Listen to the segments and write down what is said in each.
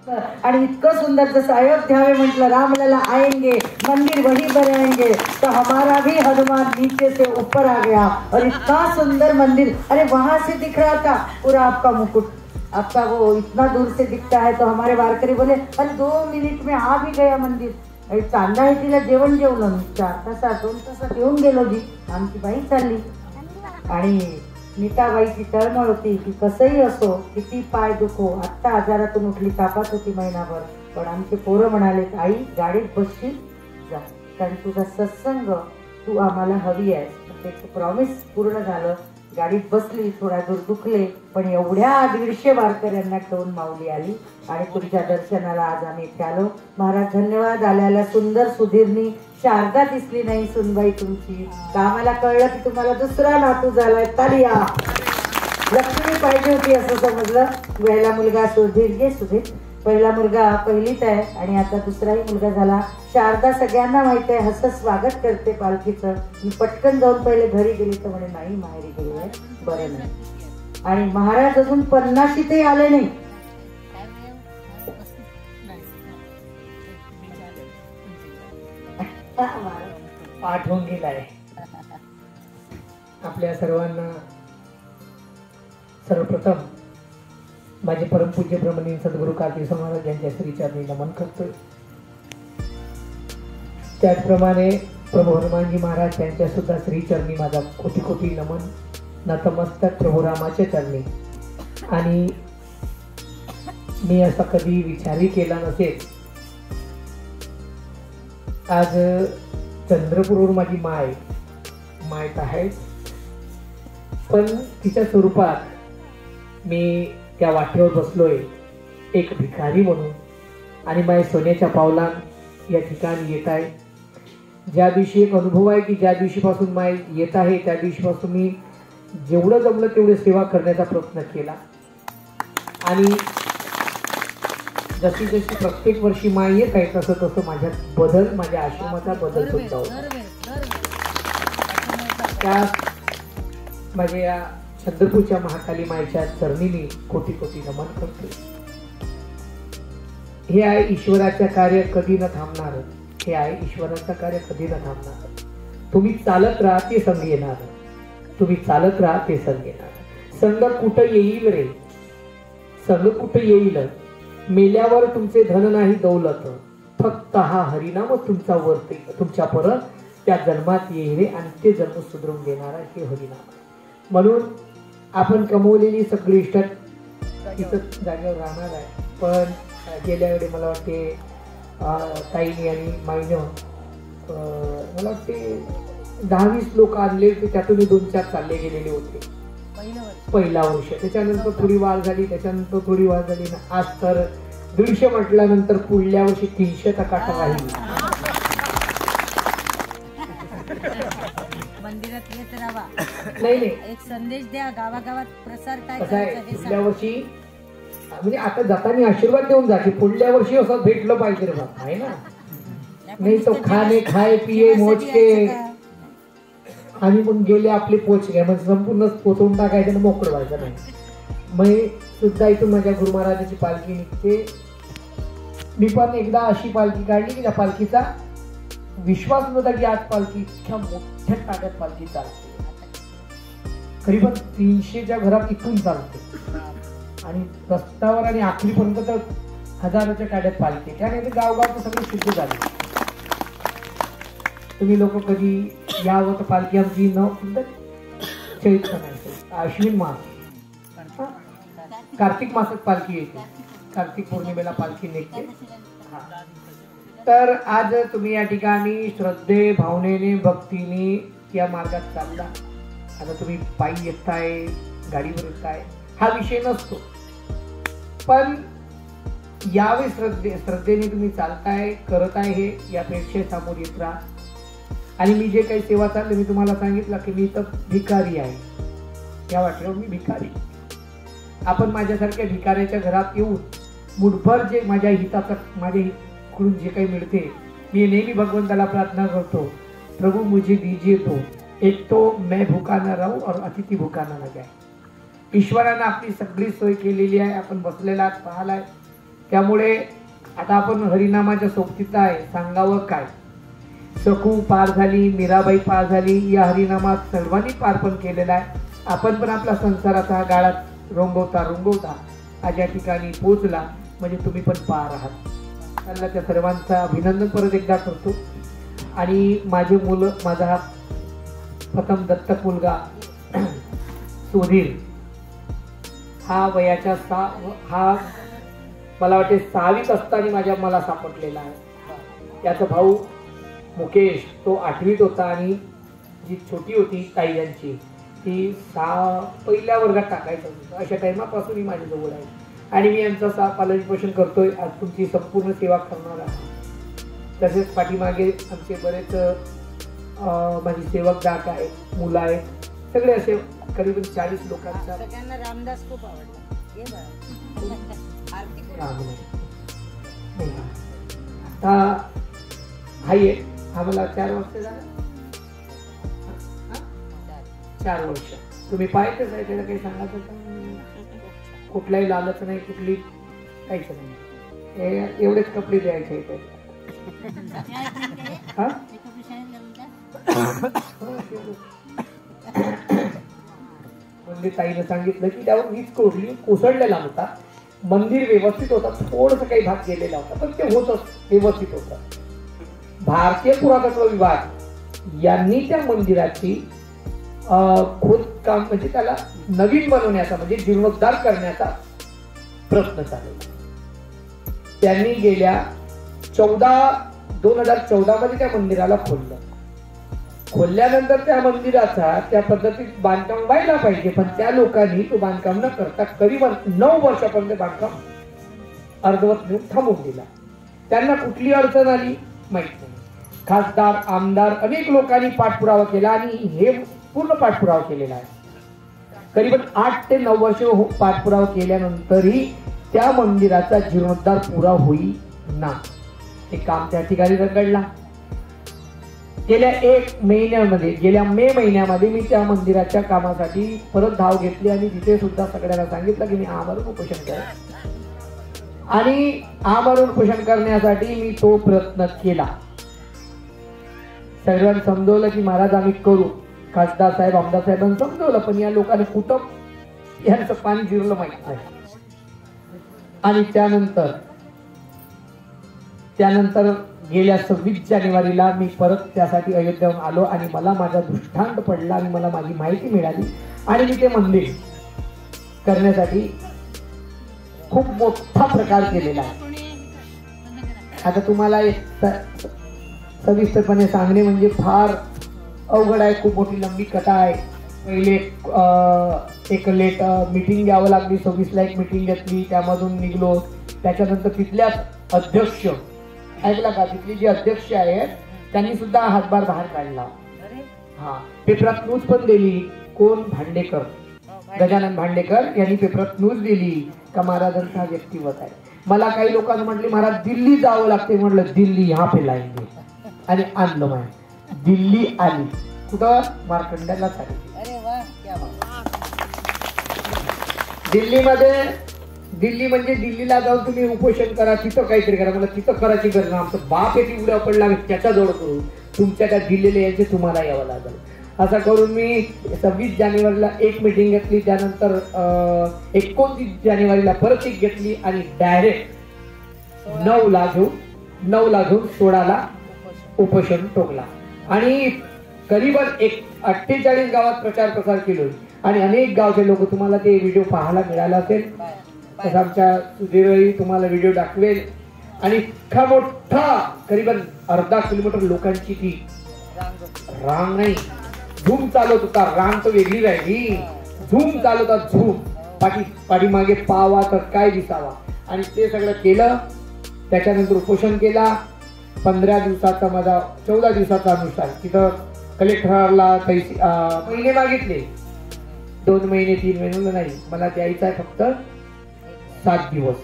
आणि इतकं सुंदर जसं अयोध्या में म्हटलं रामलला आएंगे मंदिर वही बनाएंगे तो हमारा भी हनुमान नीचे से ऊपर आ गया और इतना सुंदर मंदिर, अरे वहां से दिख रहा था पूरा आपका मुकुट, आपका वो इतना दूर से दिखता है। तो हमारे वारकरी बोले अरे 2 मिनिट में आ भी गया मंदिर। अरे चांदाळीला जेवण जेवलं 4 तासात 2 तासात येऊन गेलो जी, आमची बाई चालली। आणि नीताबाईची तळमळ होती की कसंही असो किती पाय दुखो, आत्ता आजारातून उठली, तापात होती महिनाभर, पण आमचे पोरं म्हणाले आई गाडीत बसशील जा, कारण तुझा सत्संग तू आम्हाला हवी आहेस। त्याचं प्रॉमिस पूर्ण झालं, गाडीत बसली, थोडा दूर दुखले, पण एवढ्या 150 वारकऱ्यांना घेऊन माऊली आली आणि तुमच्या दर्शनाला आज आम्ही इथे आलो। महाराज धन्यवाद। आल्याला सुंदर सुधीरनी शारदा दिसली नाही सुनबाई तुमची, तर आम्हाला कळलं की तुम्हाला दुसरा नातू झालाय, तालिया लक्ष्मी पाहिजे होती असं समजलं। पहिला मुलगा सुधीर, घे सुधीर, पहिला मुलगा पहिलीत आहे आणि आता दुसराही मुलगा झाला। शारदा सगळ्यांना माहिती आहे, हसत स्वागत करते पालखीचं। मी पटकन जाऊन पहिले घरी गेली तर म्हणे नाही माहेरी गेली आहे, बरं नाही। आणि महाराज अजून 50शीतही आले नाही। पाठ होऊन गेलाय आपल्या सर्वांना। सर्वप्रथम माझे परमपूज्य ब्रह्मलीन सद्गुरू कार्तिक महाराज यांच्या श्रीचरणी नमन करतोय। त्याचप्रमाणे प्रभू हनुमानजी महाराज यांच्या सुद्धा श्रीचरणी माझा कोटी कोटी नमन, नतमस्तक प्रभू रामाच्या चरणी। आणि मी असा कधी विचारही केला नसेल, आज चंद्रपूरवर माझी माय आहे, पण तिच्या स्वरूपात मी त्या वाटेवर बसलोय एक भिकारी म्हणून, आणि माय सोन्याच्या पावलान या ठिकाणी येत आहे। ज्या दिवशी एक अनुभव आहे की ज्या दिवशीपासून माय येत आहे त्या दिवशीपासून मी जेवढं जमलं तेवढे सेवा करण्याचा प्रयत्न केला। आणि जशी जशी प्रत्येक वर्षी माय येत आहे तसं तसं माझ्यात बदल, माझ्या आश्रमाचा बदल सुद्धा होता। त्या माझ्या या चंद्रपूरच्या महाकाली मायच्या चरणी मी कोटी कोटी नमन करतो। हे आहे ईश्वराचं कार्य कधी न थांबणार, हे आहे ईश्वराचं कार्य कधी न थांबणार। तुम्ही चालत राहा ते संग येणार, तुम्ही चालत राहा ते संग येणार। संग कुठं येईल रे, संग कुठं येईल, मेल्यावर तुमचे धन नाही दौलत, फक्त हा हरिनाम तुमचा वर्त तुमच्या परत त्या जन्मात येईल रे, आणि ते जन्म सुधरून देणारा हे हरिनाम। म्हणून आपण कमवलेली सगळी इष्ट इथं जागेवर राहणार आहे। पण गेल्या वेळी मला वाटते ताईनी आणि माईनं मला वाटते 10-20 लोक आणले, त्यातून 2-4 चालले गेलेले होते पहिला वर्ष। त्याच्यानंतर थोडी वाढ झाली, त्याच्यानंतर थोडी वाढ झाली ना, आज तर 150 म्हटल्यानंतर पुढल्या वर्षी 300% राहील। मंदिरात येत राहा, नाही एक संदेश द्या, गावागावात प्रसार काय करायचा। पुढल्या वर्षी म्हणजे आता जाताना आशीर्वाद देऊन जाते, पुढल्या वर्षी असं भेटलं पाहिजे रे बाबा, आहे ना। नाही तो खाए पिये मौज के, आम्ही पण गेले आपले पोच घ्या म्हणजे संपूर्ण पोचवून टाकायचं आणि मोकळं व्हायचं नाही। मग सुद्धा इथून माझ्या गुरु महाराजाची पालखी निघते। मी पण एकदा अशी पालखी काढली की त्या पालखीचा विश्वास नव्हता की आज पालखी इतक्या मोठ्या ताब्यात पालखी चालते। करीबन 300च्या घरात इथून चालते आणि रस्त्यावर आणि आखरीपर्यंत तर 1000च्या काड्यात पालखी, त्याने गावगाव सगळे शुद्ध झाले। तुम्ही लोक कधी यावं तर पालखी आमची चैत्र नाही, अश्विन मास, कार्तिक मासात पालखी येते, कार्तिक पौर्णिमेला पालखी निघते। तर आज तुम्ही या ठिकाणी श्रद्धे भावनेने भक्तीने या मार्गात चालला। आता तुम्ही पायी येताय, गाडीवर येताय, हा विषय नसतो, पण यावेळी श्रद्धेने तुम्ही चालताय, करत आहे, हे या प्रेक्षेसमोर येत राहा। आणि मी जे काही सेवा चालले, मी तुम्हाला सांगितलं की मी तर भिकारी आहे, या वाटेवर मी भिकारी। आपण माझ्यासारख्या भिकाऱ्याच्या घरात येऊन मुठभर जे माझ्या हिताचं माझ्याकडून जे काही मिळते, मी नेहमी भगवंताला प्रार्थना करतो, प्रभु मुझे दीजिए तो, एक तो मैं भूखा न रहूं और अतिथी भूखा न जाए। ईश्वरानं आपली सगळी सोय केलेली आहे, आपण बसलेला पाहिलाय, त्यामुळे आता आपण हरिनामाच्या सोबतीत आहे, सांगावं काय. सखू पार झाली, मीराबाई पार झाली, या हरिनामात सर्वांनी पार पण केलेला आहे. आपण पण आपला संसाराचा गाळात रंगवता आज या ठिकाणी पोहोचला, म्हणजे तुम्ही पण पार आहात. त्यांना त्या सर्वांचं अभिनंदन परत एकदा करतो. आणि माझे मुलं, माझा हा प्रथम दत्तक मुलगा सुधीर, हा वयाच्या हा मला वाटते 6वीत असताना मला सापडलेला आहे. त्याचा भाऊ मुकेश तो 8वीत होता आणि जी छोटी होती ताई यांची ती पहिल्या वर्गात टाकायचं होतं. अशा टाइमापासून ही माझ्याजवळ आहे आणि मी यांचं पालन पोषण करतोय. आज तुमची संपूर्ण सेवा करणार आहे. तसेच पाठीमागे आमचे बरेच माझी सेवक दाट आहेत, मुलं आहेत, सगळे असे करीबन 40 लोकांचा. सगळ्यांना रामदास खूप आवडला. ये बरं. आरती करू. आता हाय आम्हाला 4 वर्ष झालं. 4 वर्ष तुम्ही पाहिजेच आहे. त्याला काही सांगायचं का? कुठलाही लालच नाही, कुठली काहीच नाही. एवढेच कपडे द्यायचे त्याला. म्हणजे ताईनं सांगितलं की त्यावर वीज कोसळलेला होता. मंदिर व्यवस्थित होता, थोडस काही भाग गेलेला होता, पण ते होतच व्यवस्थित होतं. भारतीय पुरातत्व विभाग यांनी त्या मंदिराची खोदकाम म्हणजे त्याला नवीन बनवण्याचा म्हणजे जीर्णोद्धार करण्याचा प्रयत्न चालू. त्यांनी गेल्या 2014 मध्ये त्या मंदिराला खोलल्यानंतर त्या मंदिराचा त्या पद्धतीत बांधकाम व्हायला पाहिजे, पण त्या लोकांनी तो बांधकाम न करता करीबन 9 वर्षापर्यंत बांधकाम अर्धवट नेऊन थांबवून दिला. त्यांना कुठली अडचण आली माहित नाही. खासदार, आमदार अनेक लोकांनी पाठपुरावा केला आणि हे पूर्ण पाठपुरावा केलेला आहे. करीबन 8 ते 9 वर्ष पाठपुरावा केल्यानंतरही त्या मंदिराचा जीर्णोद्धार पुरा होईना. हे काम त्या ठिकाणी रखडला. गेल्या मे महिन्यामध्ये मी त्या मंदिराच्या कामासाठी परत धाव घेतली आणि तिथे सुद्धा सगळ्यांना सांगितलं की मी आमरण उपोषण करेन आणि आमरण उपोषण करण्यासाठी मी तो प्रयत्न केला. सगळ्यांना समजवलं की महाराज आम्ही करू. खासदार साहेब, आमदार साहेबांनी समजवलं, पण या लोकांनी कुठं यांचं पाणी जिरलं माहित नाही. आणि त्यानंतर गेल्या 26 जानेवारीला मी परत त्यासाठी अयोध्येहून आलो आणि मला माझा दृष्टांत पडला आणि मला माझी माहिती मिळाली आणि मी ते मंदिर करण्यासाठी खूप मोठा प्रकार केलेला आहे. आता तुम्हाला एक सविस्तरपणे सांगणे म्हणजे फार अवघड आहे. खूप मोठी लंबी कथा आहे. पहिले एक लेट मीटिंग घ्यावं लागली. 26ला एक मीटिंग घेतली, त्यामधून निघलो. त्याच्यानंतर तिथल्याच अध्यक्ष ऐकला का, तिथली जी अध्यक्ष आहेत त्यांनी सुद्धा हातभार बाहेर काढला. हा, पेपरात न्यूज पण दिली. कोण? भांडेकर, गजानन भांडेकर यांनी पेपरात न्यूज दिली का महाराजांचा व्यक्तिवत आहे. मला काही लोकांनी म्हटले महाराज दिल्ली जावं लागते. म्हटलं दिल्ली यहाँ पे लाएंगे आणि आणलं. माहिती दिल्ली आली. कुठं? मार्कंड्याला आली. दिल्ली म्हणजे दिल्लीला जाऊन तुम्ही उपोषण करा, तिथं काहीतरी करा. मला तिथं करायची गरज नाही. आमचं बाप येते उड्या पडला त्याच्याजवळ करू, तुमच्या त्या दिल्लीला यायचे तुम्हाला यावं लागेल. असं करून मी 26 जानेवारीला एक मीटिंग घेतली. त्यानंतर 29 जानेवारीला परत एक घेतली आणि डायरेक्ट 9ला घेऊन 16ला उपोषण टोकला आणि करीबन 48 गावात प्रचार केलो आणि अनेक गावचे लोक, तुम्हाला ते व्हिडिओ पाहायला मिळाला असेल. तसं आमच्या सुधीरही तुम्हाला व्हिडिओ दाखवेल. आणि इतका मोठा करीबन अर्धा किलोमीटर लोकांची ती रांग नाही, झूम चालत होता. रांग तर वेगळी राहिली, झूम चालत होता. झूम पाठीमागे पावा तर काय दिसावा. आणि ते सगळं केलं. त्याच्यानंतर उपोषण केला. 15 दिवसाचा माझा 14 दिवसाचा अनुसार तिथं कलेक्टरला पैसे महिने मागितले. 2 महिने 3 महिने नाही, मला द्यायचं आहे फक्त 7 दिवस.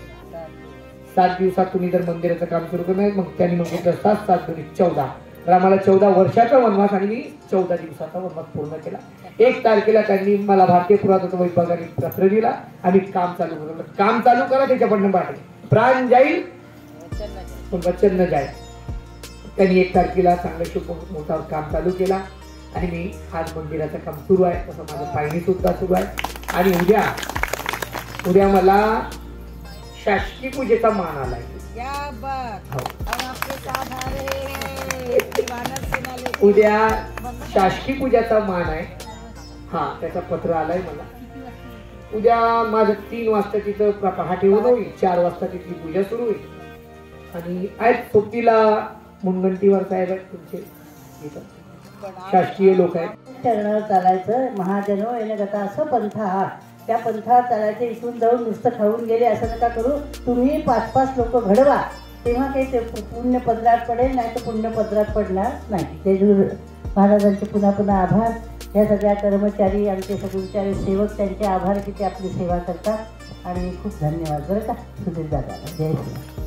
7 दिवसात तुम्ही जर मंदिराचं काम सुरू करणार मग त्यांनी मग 7 2 14 आम्हाला 14 वर्षाचा वनवास आणि मी 14 दिवसाचा वनवास पूर्ण केला. 1 तारखेला त्यांनी मला भारतीय पुरातत्व विभागाने पत्र दिला आणि काम चालू करा त्याच्या पडणं पाठे. प्राण जाईल वचन न जाय. पण वचन न जाईल. त्यांनी 1 तारखेला चांगलं शुभ मोठा काम चालू केला आणि मी आज मंदिराचं काम सुरू आहे, तसं माझं पाहणी सुद्धा सुरू आहे. आणि उद्या मला शासकीय पूजेचा मान आलाय. या बात. हो. हम आपके साथ आ रहे हैं. वानर सेना लेके. उद्या शासकीय पूजाचा मान आहे. हा, त्याचा पत्र आलाय मला. उद्या माझं 3 वाजता तिथं पहाटे होईल, 4 वाजता तिथली पूजा सुरू होईल. आणि आहेत सोबतीला मुनगंटीवर साहेब आहेत तुमचे इथं शासकीय लोक आहेत. चरणावर चालायचं. महाजनो येणे गता असं पंथ हा, त्या पंथावर चालायचं. इथून जाऊन नुसतं खाऊन गेले असं नका करू. तुम्ही 5-5 लोक घडवा, तेव्हा काही ते पुण्य पदरात पडेल, नाही तर पुण्य पदरात पडणार नाही. जेजूर महाराजांचे पुन्हा पुन्हा आभार. या सगळ्या कर्मचारी, आमचे सगळे सेवक, त्यांचे आभार की ते आपली सेवा करतात. आणि खूप धन्यवाद बरं का सुधीर दादा. जय श्री.